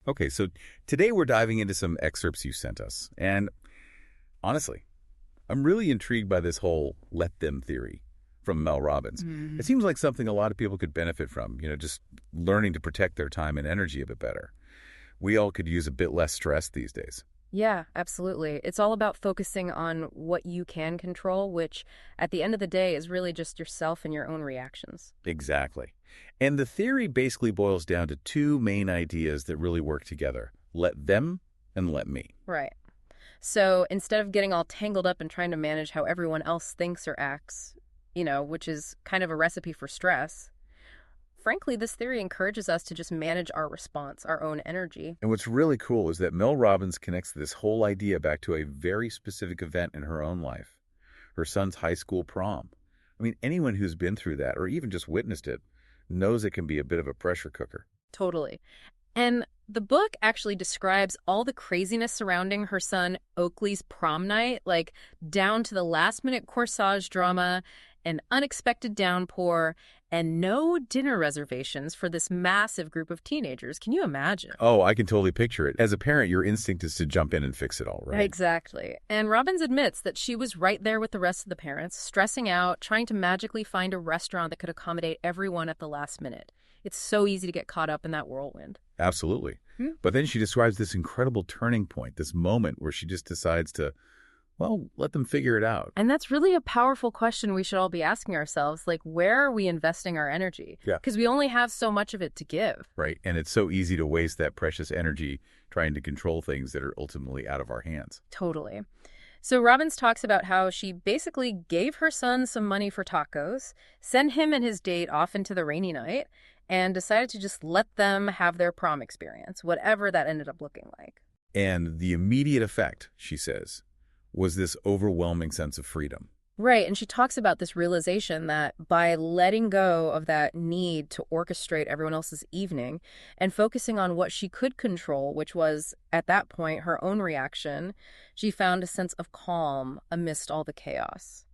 Okay, so today we're diving into some excerpts you sent us. And honestly, I'm really intrigued by this whole let them theory from Mel Robbins. It seems like something a lot of people could benefit from, just learning to protect their time and energy a bit better. We all could use a bit less stress these days. Yeah, absolutely. It's all about focusing on what you can control, which at the end of the day is really just yourself and your own reactions. Exactly. And the theory basically boils down to two main ideas that really work together. Let them and let me. Right. So instead of getting all tangled up and trying to manage how everyone else thinks or acts, which is kind of a recipe for stress, frankly, this theory encourages us to just manage our response, our own energy. And what's really cool is that Mel Robbins connects this whole idea back to a very specific event in her own life, her son's high school prom. I mean, anyone who's been through that or even just witnessed it knows it can be a bit of a pressure cooker. Totally. And the book actually describes all the craziness surrounding her son Oakley's prom night, like down to the last-minute corsage drama, an unexpected downpour, and no dinner reservations for this massive group of teenagers. Can you imagine? Oh, I can totally picture it. As a parent, your instinct is to jump in and fix it all, right? Exactly. And Robbins admits that she was right there with the rest of the parents, stressing out, trying to magically find a restaurant that could accommodate everyone at the last minute. It's so easy to get caught up in that whirlwind. Absolutely. But then she describes this incredible turning point, this moment where she just decides to, let them figure it out. And that's really a powerful question we should all be asking ourselves, like, where are we investing our energy? Yeah. Because we only have so much of it to give. Right. And it's so easy to waste that precious energy trying to control things that are ultimately out of our hands. Totally. So Robbins talks about how she basically gave her son some money for tacos, sent him and his date off into the rainy night, and decided to just let them have their prom experience, whatever that ended up looking like. And the immediate effect, she says, was this overwhelming sense of freedom. Right, and she talks about this realization that by letting go of that need to orchestrate everyone else's evening and focusing on what she could control, which was, at that point, her own reaction, she found a sense of calm amidst all the chaos.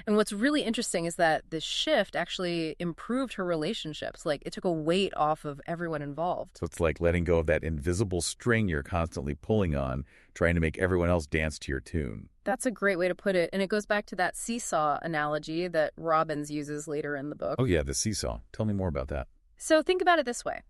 And what's really interesting is that this shift actually improved her relationships. Like, it took a weight off of everyone involved. So it's like letting go of that invisible string you're constantly pulling on, trying to make everyone else dance to your tune. That's a great way to put it. And it goes back to that seesaw analogy that Robbins uses later in the book. Oh, yeah, the seesaw. Tell me more about that. So think about it this way.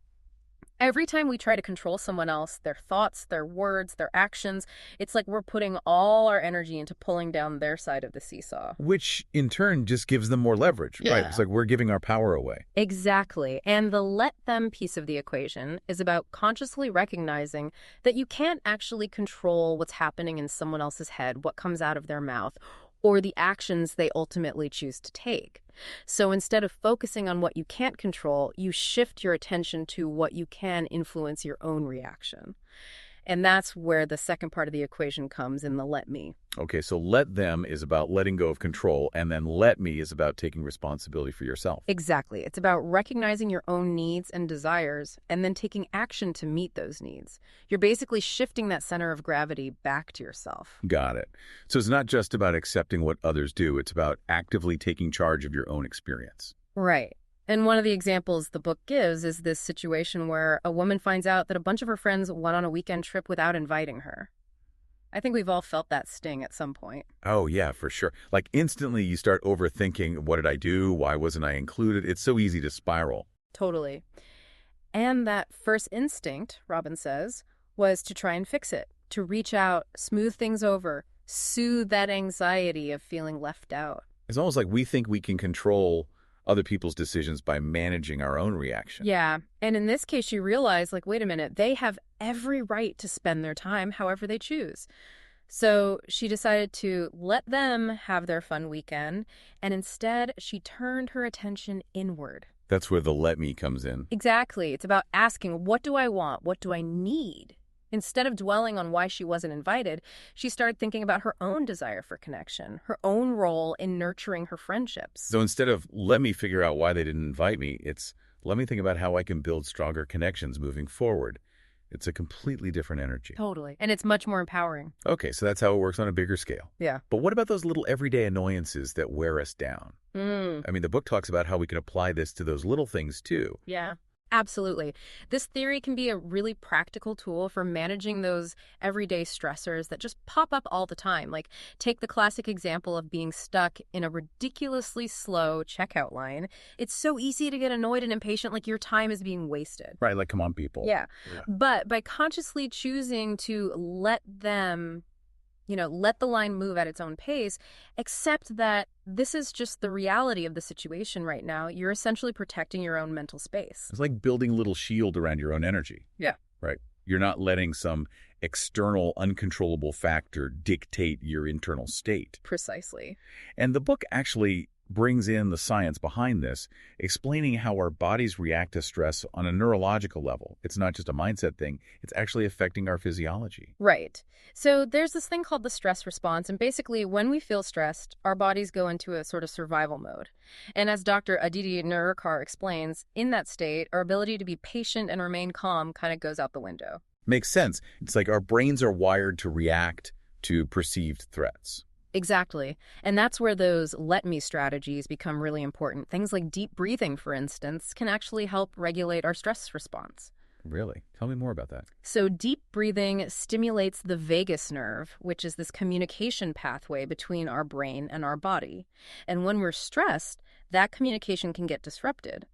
Every time we try to control someone else, their thoughts, their words, their actions, it's like we're putting all our energy into pulling down their side of the seesaw. Which, in turn, just gives them more leverage, right? It's like we're giving our power away. Exactly. And the let them piece of the equation is about consciously recognizing that you can't actually control what's happening in someone else's head, what comes out of their mouth, or the actions they ultimately choose to take. So instead of focusing on what you can't control, you shift your attention to what you can influence your own reaction. And that's where the second part of the equation comes in the let me. Okay, so let them is about letting go of control, and then let me is about taking responsibility for yourself. Exactly. It's about recognizing your own needs and desires and then taking action to meet those needs. You're basically shifting that center of gravity back to yourself. Got it. So it's not just about accepting what others do. It's about actively taking charge of your own experience. Right. And one of the examples the book gives is this situation where a woman finds out that a bunch of her friends went on a weekend trip without inviting her. I think we've all felt that sting at some point. Oh, yeah, for sure. Like instantly you start overthinking, what did I do? Why wasn't I included? It's so easy to spiral. Totally. And that first instinct, Robin says, was to try and fix it, to reach out, smooth things over, soothe that anxiety of feeling left out. It's almost like we think we can control other people's decisions by managing our own reaction. Yeah. And in this case, you realize, like, wait a minute, they have every right to spend their time however they choose. So she decided to let them have their fun weekend, and instead she turned her attention inward. That's where the let me comes in. Exactly. It's about asking, what do I want? What do I need? Instead of dwelling on why she wasn't invited, she started thinking about her own desire for connection, her own role in nurturing her friendships. So instead of let me figure out why they didn't invite me, it's let me think about how I can build stronger connections moving forward. It's a completely different energy. Totally. And it's much more empowering. Okay, so that's how it works on a bigger scale. Yeah. But what about those little everyday annoyances that wear us down? I mean, the book talks about how we can apply this to those little things too. Yeah. Absolutely. This theory can be a really practical tool for managing those everyday stressors that just pop up all the time. Like, take the classic example of being stuck in a ridiculously slow checkout line. It's so easy to get annoyed and impatient, like your time is being wasted. Right, like, come on, people. Yeah. Yeah. But by consciously choosing to let the line move at its own pace, accept that this is just the reality of the situation right now. You're essentially protecting your own mental space. It's like building a little shield around your own energy. Yeah. Right? You're not letting some external, uncontrollable factor dictate your internal state. Precisely. And the book actually brings in the science behind this, explaining how our bodies react to stress on a neurological level. It's not just a mindset thing. It's actually affecting our physiology. Right. So there's this thing called the stress response. And basically, when we feel stressed, our bodies go into a sort of survival mode. And as Dr. Aditi Nerurkar explains, in that state, our ability to be patient and remain calm kind of goes out the window. Makes sense. It's like our brains are wired to react to perceived threats. Exactly. And that's where those let me strategies become really important. Things like deep breathing, for instance, can actually help regulate our stress response. Really? Tell me more about that. So deep breathing stimulates the vagus nerve, which is this communication pathway between our brain and our body. And when we're stressed, that communication can get disrupted.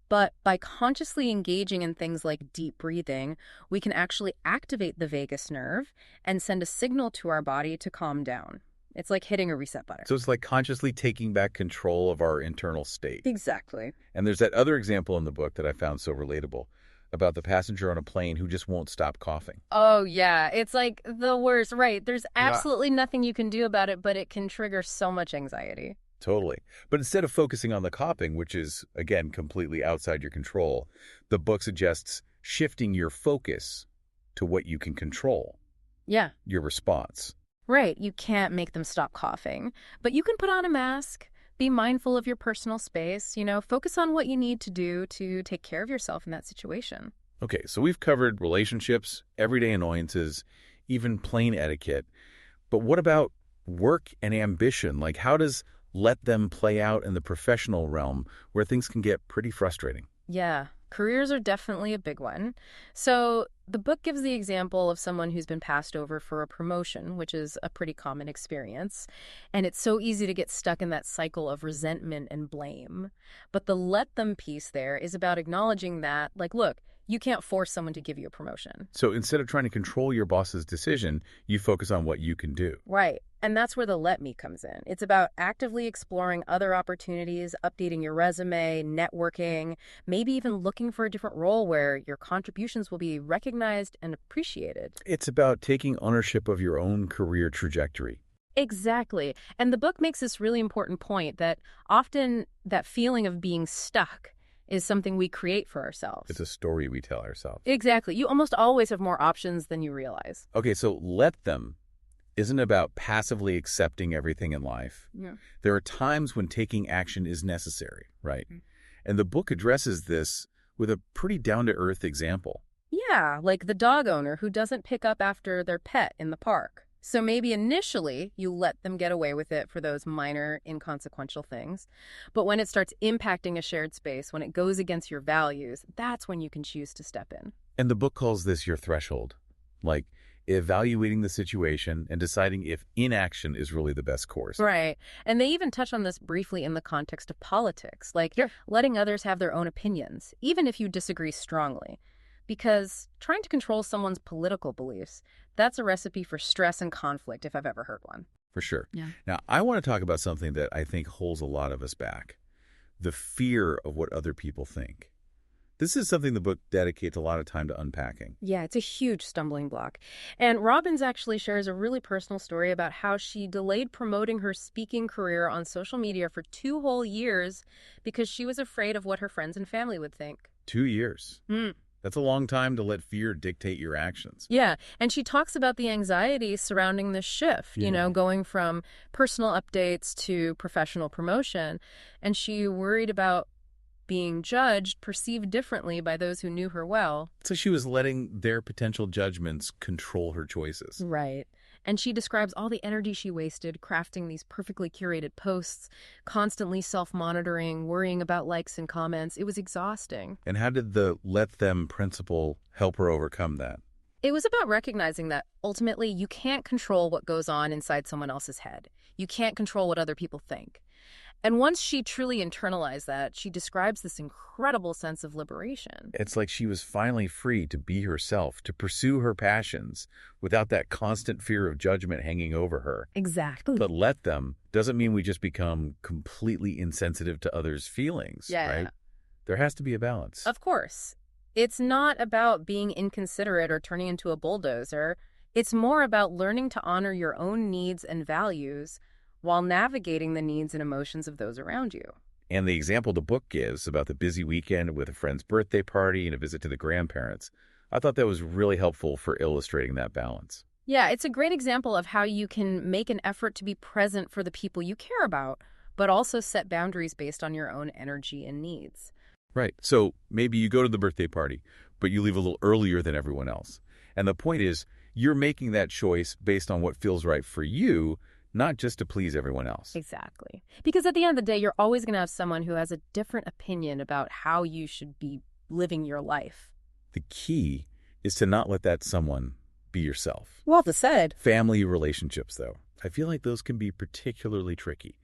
But by consciously engaging in things like deep breathing, we can actually activate the vagus nerve and send a signal to our body to calm down. It's like hitting a reset button. So it's like consciously taking back control of our internal state. Exactly. And there's that other example in the book that I found so relatable about the passenger on a plane who just won't stop coughing. Oh, yeah. It's like the worst. Right. There's absolutely nothing you can do about it, but it can trigger so much anxiety. Totally. But instead of focusing on the coughing, which is, again, completely outside your control, the book suggests shifting your focus to what you can control. Yeah. Your response. Right. You can't make them stop coughing, but you can put on a mask, be mindful of your personal space, focus on what you need to do to take care of yourself in that situation. Okay, so we've covered relationships, everyday annoyances, even plane etiquette. But what about work and ambition? Like, how does let them play out in the professional realm where things can get pretty frustrating? Yeah, careers are definitely a big one. So the book gives the example of someone who's been passed over for a promotion, which is a pretty common experience. And it's so easy to get stuck in that cycle of resentment and blame. But the let them piece there is about acknowledging that, like, look, you can't force someone to give you a promotion. So instead of trying to control your boss's decision, you focus on what you can do. Right. And that's where the let me comes in. It's about actively exploring other opportunities, updating your resume, networking, maybe even looking for a different role where your contributions will be recognized and appreciated. It's about taking ownership of your own career trajectory. Exactly. And the book makes this really important point that often that feeling of being stuck is something we create for ourselves. It's a story we tell ourselves. Exactly. You almost always have more options than you realize. Okay, so let them isn't about passively accepting everything in life. Yeah. There are times when taking action is necessary, right? And the book addresses this with a pretty down-to-earth example. Yeah, like the dog owner who doesn't pick up after their pet in the park. So maybe initially you let them get away with it for those minor, inconsequential things. But when it starts impacting a shared space, when it goes against your values, that's when you can choose to step in. And the book calls this your threshold, like evaluating the situation and deciding if inaction is really the best course. Right. And they even touch on this briefly in the context of politics, like letting others have their own opinions, even if you disagree strongly. Because trying to control someone's political beliefs, that's a recipe for stress and conflict, if I've ever heard one. For sure. Yeah. Now, I want to talk about something that I think holds a lot of us back. The fear of what other people think. This is something the book dedicates a lot of time to unpacking. Yeah, it's a huge stumbling block. And Robbins actually shares a really personal story about how she delayed promoting her speaking career on social media for 2 whole years because she was afraid of what her friends and family would think. 2 years. That's a long time to let fear dictate your actions. Yeah, and she talks about the anxiety surrounding this shift, going from personal updates to professional promotion. And she worried about being judged, perceived differently by those who knew her well. So she was letting their potential judgments control her choices. Right. And she describes all the energy she wasted crafting these perfectly curated posts, constantly self-monitoring, worrying about likes and comments. It was exhausting. And how did the let them principle help her overcome that? It was about recognizing that ultimately you can't control what goes on inside someone else's head. You can't control what other people think. And once she truly internalized that, she describes this incredible sense of liberation. It's like she was finally free to be herself, to pursue her passions without that constant fear of judgment hanging over her. Exactly. But let them doesn't mean we just become completely insensitive to others' feelings, right? There has to be a balance. Of course. It's not about being inconsiderate or turning into a bulldozer. It's more about learning to honor your own needs and values while navigating the needs and emotions of those around you. And the example the book gives about the busy weekend with a friend's birthday party and a visit to the grandparents, I thought that was really helpful for illustrating that balance. Yeah, it's a great example of how you can make an effort to be present for the people you care about, but also set boundaries based on your own energy and needs. Right. So maybe you go to the birthday party, but you leave a little earlier than everyone else. And the point is, you're making that choice based on what feels right for you, not just to please everyone else. Exactly. Because at the end of the day, you're always going to have someone who has a different opinion about how you should be living your life. The key is to not let that someone be yourself. Well said. Family relationships, though, I feel like those can be particularly tricky,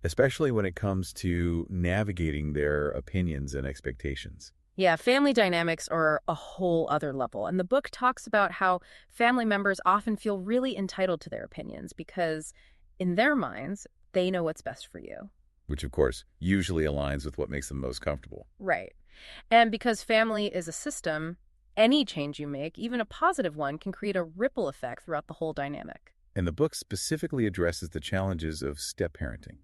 especially when it comes to navigating their opinions and expectations. Yeah, family dynamics are a whole other level. And the book talks about how family members often feel really entitled to their opinions because in their minds, they know what's best for you. Which, of course, usually aligns with what makes them most comfortable. Right. And because family is a system, any change you make, even a positive one, can create a ripple effect throughout the whole dynamic. And the book specifically addresses the challenges of step-parenting.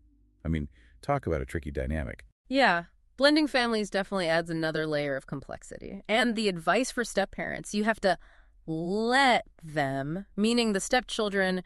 I mean, talk about a tricky dynamic. Yeah. Blending families definitely adds another layer of complexity. And the advice for step-parents, you have to let them, meaning the stepchildren,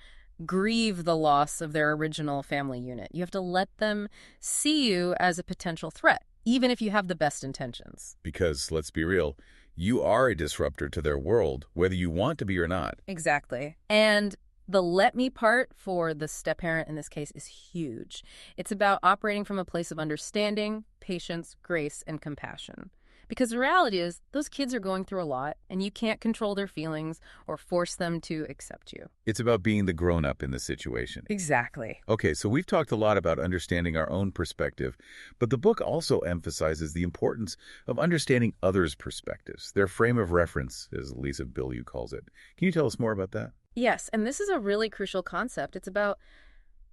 grieve the loss of their original family unit. You have to let them see you as a potential threat, even if you have the best intentions. Because, let's be real, you are a disruptor to their world, whether you want to be or not. Exactly. And the let me part for the step-parent in this case is huge. It's about operating from a place of understanding, patience, grace, and compassion. Because the reality is, those kids are going through a lot, and you can't control their feelings or force them to accept you. It's about being the grown-up in the situation. Exactly. Okay, so we've talked a lot about understanding our own perspective, but the book also emphasizes the importance of understanding others' perspectives, their frame of reference, as Lisa Bilyeu calls it. Can you tell us more about that? Yes, and this is a really crucial concept. It's about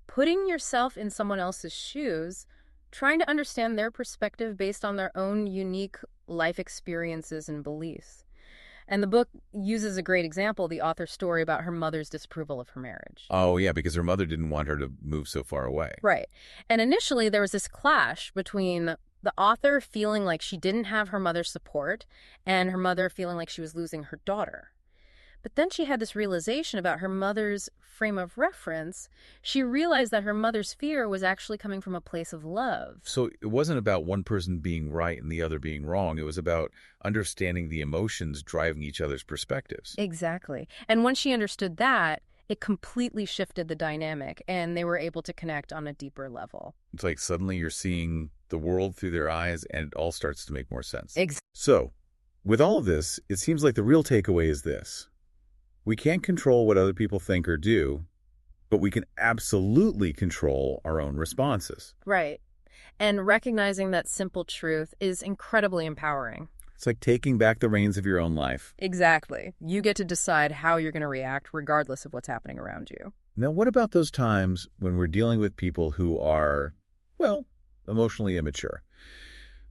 putting yourself in someone else's shoes, trying to understand their perspective based on their own unique life experiences and beliefs. And the book uses a great example, the author's story about her mother's disapproval of her marriage. Oh, yeah, because her mother didn't want her to move so far away. Right. And initially there was this clash between the author feeling like she didn't have her mother's support and her mother feeling like she was losing her daughter. But then she had this realization about her mother's frame of reference. She realized that her mother's fear was actually coming from a place of love. So it wasn't about one person being right and the other being wrong. It was about understanding the emotions driving each other's perspectives. Exactly. And once she understood that, it completely shifted the dynamic, and they were able to connect on a deeper level. It's like suddenly you're seeing the world through their eyes, and it all starts to make more sense. Exactly. So, with all of this, it seems like the real takeaway is this. We can't control what other people think or do, but we can absolutely control our own responses. Right. And recognizing that simple truth is incredibly empowering. It's like taking back the reins of your own life. Exactly. You get to decide how you're going to react regardless of what's happening around you. Now, what about those times when we're dealing with people who are, well, emotionally immature?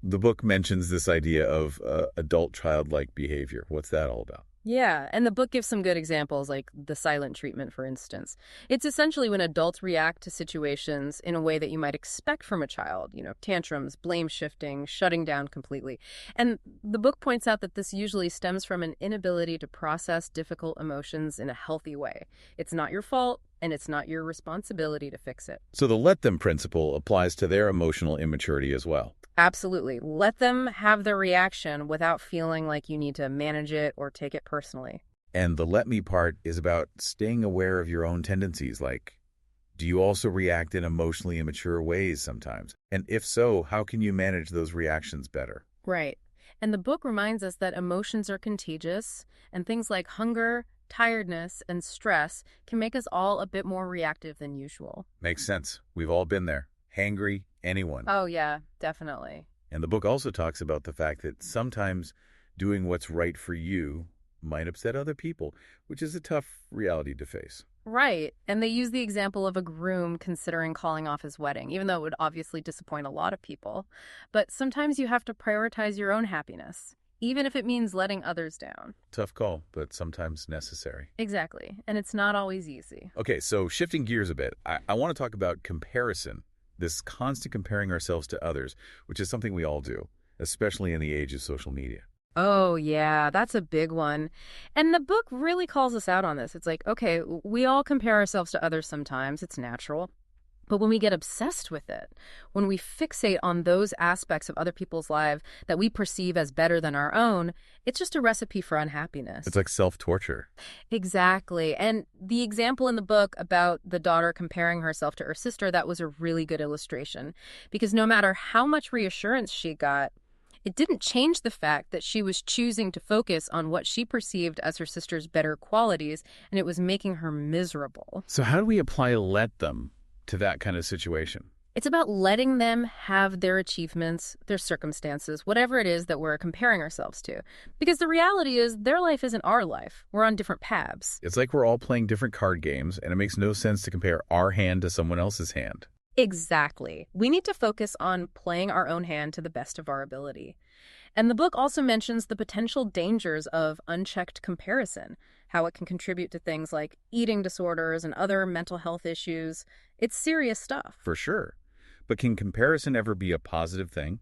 The book mentions this idea of adult childlike behavior. What's that all about? Yeah, and the book gives some good examples, like the silent treatment, for instance. It's essentially when adults react to situations in a way that you might expect from a child, tantrums, blame shifting, shutting down completely. And the book points out that this usually stems from an inability to process difficult emotions in a healthy way. It's not your fault, and it's not your responsibility to fix it. So the let them principle applies to their emotional immaturity as well. Absolutely. Let them have their reaction without feeling like you need to manage it or take it personally. And the let me part is about staying aware of your own tendencies. Like, do you also react in emotionally immature ways sometimes? And if so, how can you manage those reactions better? Right. And the book reminds us that emotions are contagious, and things like hunger, tiredness, and stress can make us all a bit more reactive than usual. Makes sense. We've all been there. Hangry, anyone. Oh, yeah, definitely. And the book also talks about the fact that sometimes doing what's right for you might upset other people, which is a tough reality to face. Right. And they use the example of a groom considering calling off his wedding, even though it would obviously disappoint a lot of people. But sometimes you have to prioritize your own happiness, even if it means letting others down. Tough call, but sometimes necessary. Exactly. And it's not always easy. Okay, so shifting gears a bit, I want to talk about comparison, this constant comparing ourselves to others, which is something we all do, especially in the age of social media. Oh, yeah, that's a big one. And the book really calls us out on this. It's like, okay, we all compare ourselves to others sometimes. It's natural. But when we get obsessed with it, when we fixate on those aspects of other people's lives that we perceive as better than our own, it's just a recipe for unhappiness. It's like self-torture. Exactly. And the example in the book about the daughter comparing herself to her sister, that was a really good illustration. Because no matter how much reassurance she got, it didn't change the fact that she was choosing to focus on what she perceived as her sister's better qualities, and it was making her miserable. So how do we apply let them to that kind of situation? It's about letting them have their achievements, their circumstances, whatever it is that we're comparing ourselves to. Because the reality is their life isn't our life. We're on different paths. It's like we're all playing different card games, and it makes no sense to compare our hand to someone else's hand. Exactly. We need to focus on playing our own hand to the best of our ability. And the book also mentions the potential dangers of unchecked comparison, how it can contribute to things like eating disorders and other mental health issues. It's serious stuff. For sure. But can comparison ever be a positive thing?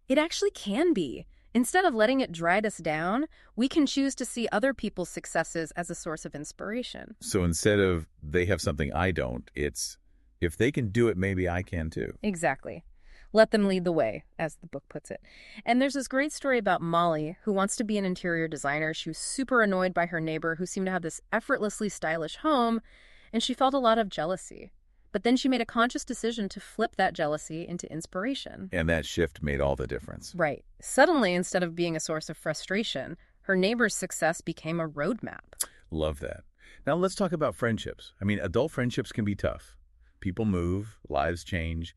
It actually can be. Instead of letting it drag us down, we can choose to see other people's successes as a source of inspiration. So instead of they have something I don't, it's if they can do it, maybe I can too. Exactly. Let them lead the way, as the book puts it. And there's this great story about Molly, who wants to be an interior designer. She was super annoyed by her neighbor, who seemed to have this effortlessly stylish home, and she felt a lot of jealousy. But then she made a conscious decision to flip that jealousy into inspiration. And that shift made all the difference. Right. Suddenly, instead of being a source of frustration, her neighbor's success became a roadmap. Love that. Now let's talk about friendships. I mean, adult friendships can be tough. People move, lives change,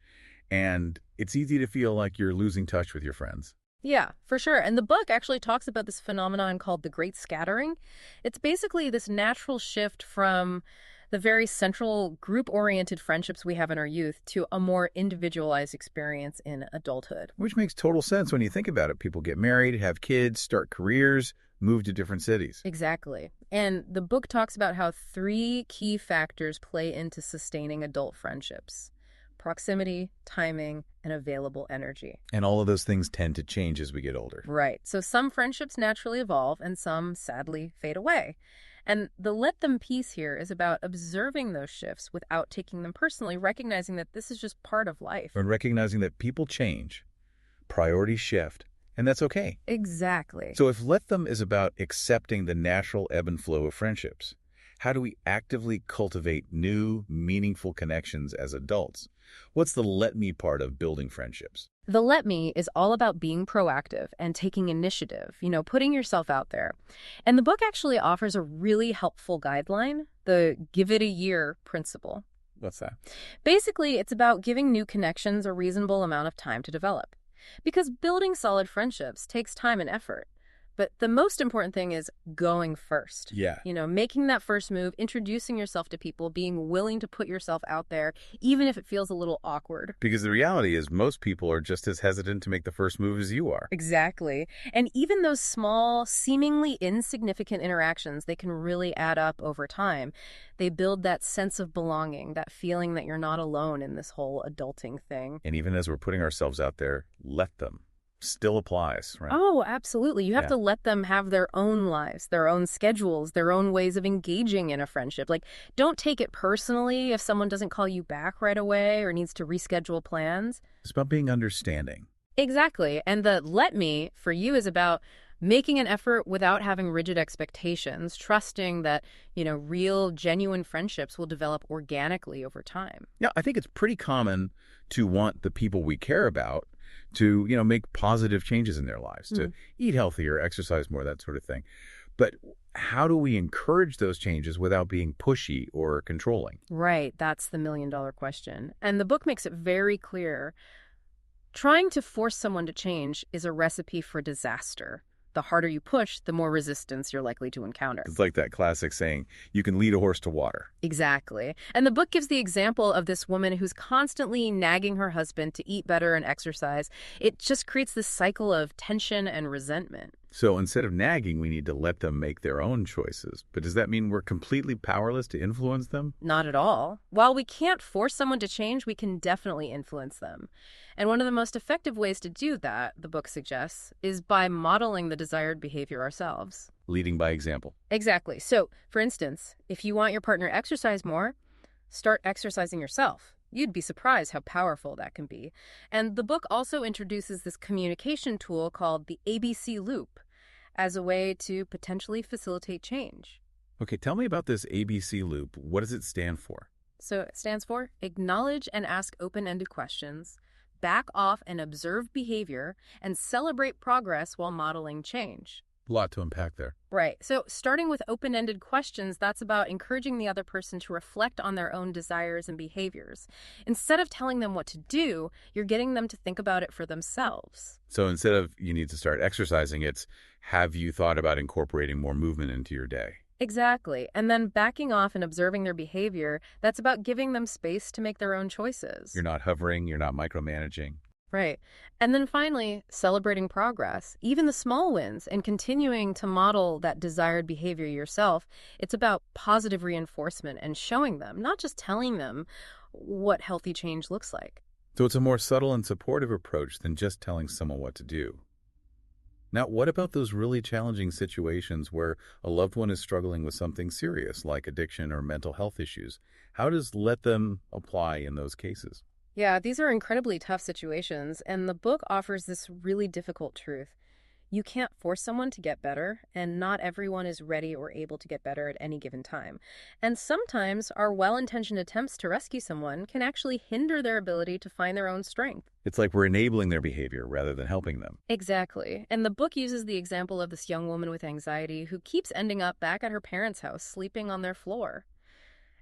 and it's easy to feel like you're losing touch with your friends. Yeah, for sure. And the book actually talks about this phenomenon called the Great Scattering. It's basically this natural shift from the very central group-oriented friendships we have in our youth to a more individualized experience in adulthood. Which makes total sense when you think about it. People get married, have kids, start careers, move to different cities. Exactly. And the book talks about how 3 key factors play into sustaining adult friendships: proximity, timing, and available energy. And all of those things tend to change as we get older. Right. So some friendships naturally evolve and some sadly fade away. And the let them piece here is about observing those shifts without taking them personally, recognizing that this is just part of life. And recognizing that people change, priorities shift, and that's okay. Exactly. So if let them is about accepting the natural ebb and flow of friendships, how do we actively cultivate new, meaningful connections as adults? What's the let me part of building friendships? The let me is all about being proactive and taking initiative, putting yourself out there. And the book actually offers a really helpful guideline, the give it a year principle. What's that? Basically, it's about giving new connections a reasonable amount of time to develop. Because building solid friendships takes time and effort. But the most important thing is going first. Yeah. Making that first move, introducing yourself to people, being willing to put yourself out there, even if it feels a little awkward. Because the reality is most people are just as hesitant to make the first move as you are. Exactly. And even those small, seemingly insignificant interactions, they can really add up over time. They build that sense of belonging, that feeling that you're not alone in this whole adulting thing. And even as we're putting ourselves out there, let them. Still applies, right? Oh, absolutely. You have to let them have their own lives, their own schedules, their own ways of engaging in a friendship. Like, don't take it personally if someone doesn't call you back right away or needs to reschedule plans. It's about being understanding. Exactly. And the let me for you is about making an effort without having rigid expectations, trusting that, real, genuine friendships will develop organically over time. Yeah, I think it's pretty common to want the people we care about to, make positive changes in their lives, to eat healthier, exercise more, that sort of thing. But how do we encourage those changes without being pushy or controlling? Right, that's the million-dollar question. And the book makes it very clear. Trying to force someone to change is a recipe for disaster. The harder you push, the more resistance you're likely to encounter. It's like that classic saying, you can lead a horse to water. Exactly. And the book gives the example of this woman who's constantly nagging her husband to eat better and exercise. It just creates this cycle of tension and resentment. So instead of nagging, we need to let them make their own choices. But does that mean we're completely powerless to influence them? Not at all. While we can't force someone to change, we can definitely influence them. And one of the most effective ways to do that, the book suggests, is by modeling the desired behavior ourselves. Leading by example. Exactly. So, for instance, if you want your partner to exercise more, start exercising yourself. You'd be surprised how powerful that can be. And the book also introduces this communication tool called the ABC Loop as a way to potentially facilitate change. Okay, tell me about this ABC Loop. What does it stand for? So it stands for acknowledge and ask open-ended questions, back off and observe behavior, and celebrate progress while modeling change. A lot to unpack there. Right. So starting with open-ended questions, that's about encouraging the other person to reflect on their own desires and behaviors. Instead of telling them what to do, you're getting them to think about it for themselves. So instead of you need to start exercising, it's have you thought about incorporating more movement into your day? Exactly. And then backing off and observing their behavior, that's about giving them space to make their own choices. You're not hovering, you're not micromanaging. Right. And then finally, celebrating progress, even the small wins, and continuing to model that desired behavior yourself. It's about positive reinforcement and showing them, not just telling them what healthy change looks like. So it's a more subtle and supportive approach than just telling someone what to do. Now, what about those really challenging situations where a loved one is struggling with something serious, like addiction or mental health issues? How does let them apply in those cases? Yeah, these are incredibly tough situations, and the book offers this really difficult truth. You can't force someone to get better, and not everyone is ready or able to get better at any given time. And sometimes our well-intentioned attempts to rescue someone can actually hinder their ability to find their own strength. It's like we're enabling their behavior rather than helping them. Exactly. And the book uses the example of this young woman with anxiety who keeps ending up back at her parents' house, sleeping on their floor.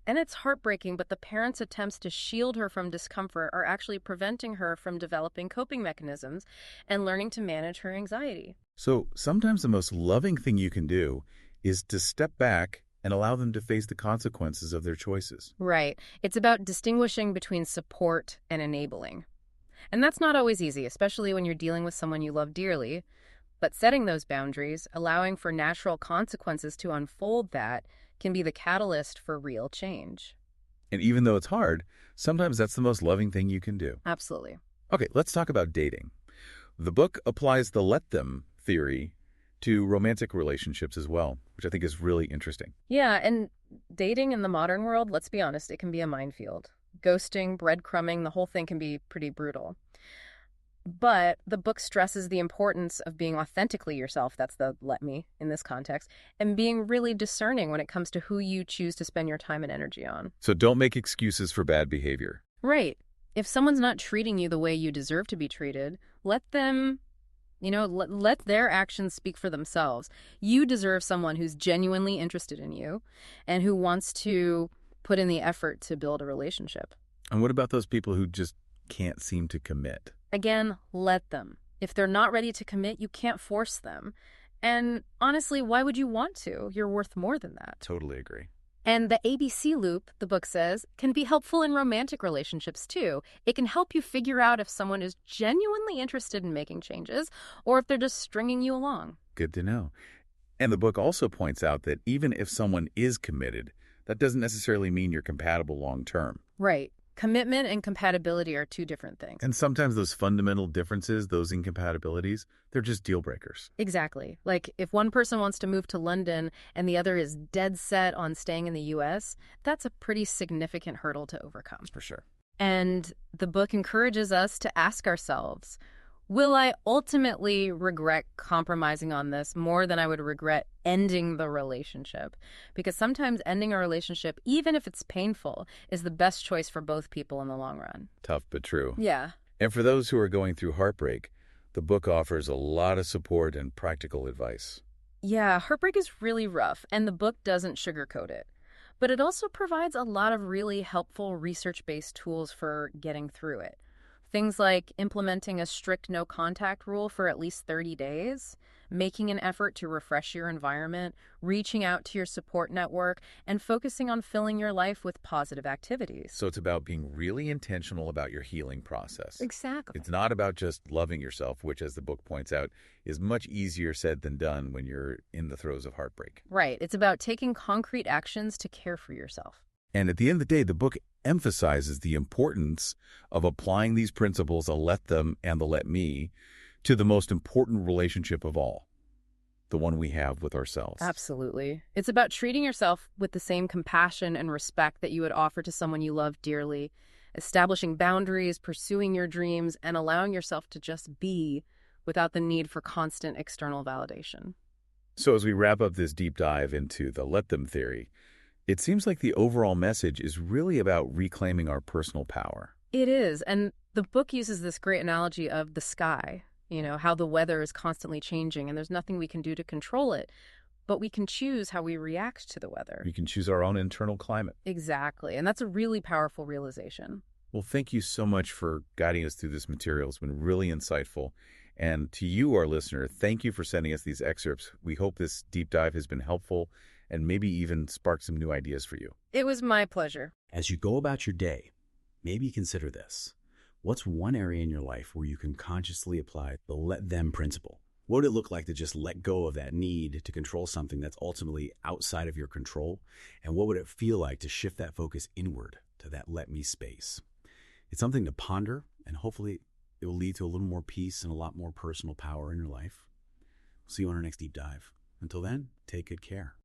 And it's heartbreaking, but the parents' attempts to shield her from discomfort are actually preventing her from developing coping mechanisms and learning to manage her anxiety. So sometimes the most loving thing you can do is to step back and allow them to face the consequences of their choices. Right. It's about distinguishing between support and enabling. And that's not always easy, especially when you're dealing with someone you love dearly. But setting those boundaries, allowing for natural consequences to unfold that, can be the catalyst for real change. And even though it's hard, sometimes that's the most loving thing you can do. Absolutely. Okay, let's talk about dating. The book applies the let them theory to romantic relationships as well, which I think is really interesting. Yeah, and dating in the modern world, let's be honest, it can be a minefield. Ghosting, breadcrumbing, the whole thing can be pretty brutal. But the book stresses the importance of being authentically yourself, that's the let me in this context, and being really discerning when it comes to who you choose to spend your time and energy on. So don't make excuses for bad behavior. Right. If someone's not treating you the way you deserve to be treated, let them, let their actions speak for themselves. You deserve someone who's genuinely interested in you and who wants to put in the effort to build a relationship. And what about those people who just can't seem to commit? Again, let them. If they're not ready to commit, you can't force them. And honestly, why would you want to? You're worth more than that. Totally agree. And the ABC loop, the book says, can be helpful in romantic relationships too. It can help you figure out if someone is genuinely interested in making changes or if they're just stringing you along. Good to know. And the book also points out that even if someone is committed, that doesn't necessarily mean you're compatible long term. Right. Commitment and compatibility are two different things. And sometimes those fundamental differences, those incompatibilities, they're just deal breakers. Exactly. Like if one person wants to move to London and the other is dead set on staying in the U.S., that's a pretty significant hurdle to overcome. For sure. And the book encourages us to ask ourselves, Will I ultimately regret compromising on this more than I would regret ending the relationship? Because sometimes ending a relationship, even if it's painful, is the best choice for both people in the long run. Tough but true. Yeah. And for those who are going through heartbreak, the book offers a lot of support and practical advice. Yeah, heartbreak is really rough, and the book doesn't sugarcoat it. But it also provides a lot of really helpful research-based tools for getting through it. Things like implementing a strict no-contact rule for at least 30 days, making an effort to refresh your environment, reaching out to your support network, and focusing on filling your life with positive activities. So it's about being really intentional about your healing process. Exactly. It's not about just loving yourself, which, as the book points out, is much easier said than done when you're in the throes of heartbreak. Right. It's about taking concrete actions to care for yourself. And at the end of the day, the book emphasizes the importance of applying these principles, the let them and the let me, to the most important relationship of all, the one we have with ourselves. Absolutely. It's about treating yourself with the same compassion and respect that you would offer to someone you love dearly, establishing boundaries, pursuing your dreams, and allowing yourself to just be without the need for constant external validation. So as we wrap up this deep dive into the let them theory, it seems like the overall message is really about reclaiming our personal power. It is, and the book uses this great analogy of the sky, how the weather is constantly changing and there's nothing we can do to control it, but we can choose how we react to the weather. We can choose our own internal climate. Exactly, and that's a really powerful realization. Well, thank you so much for guiding us through this material. It's been really insightful. And to you, our listener, thank you for sending us these excerpts. We hope this deep dive has been helpful and maybe even sparked some new ideas for you. It was my pleasure. As you go about your day, maybe consider this. What's one area in your life where you can consciously apply the let them principle? What would it look like to just let go of that need to control something that's ultimately outside of your control? And what would it feel like to shift that focus inward to that let me space? It's something to ponder, and hopefully it will lead to a little more peace and a lot more personal power in your life. See you on our next deep dive. Until then, take good care.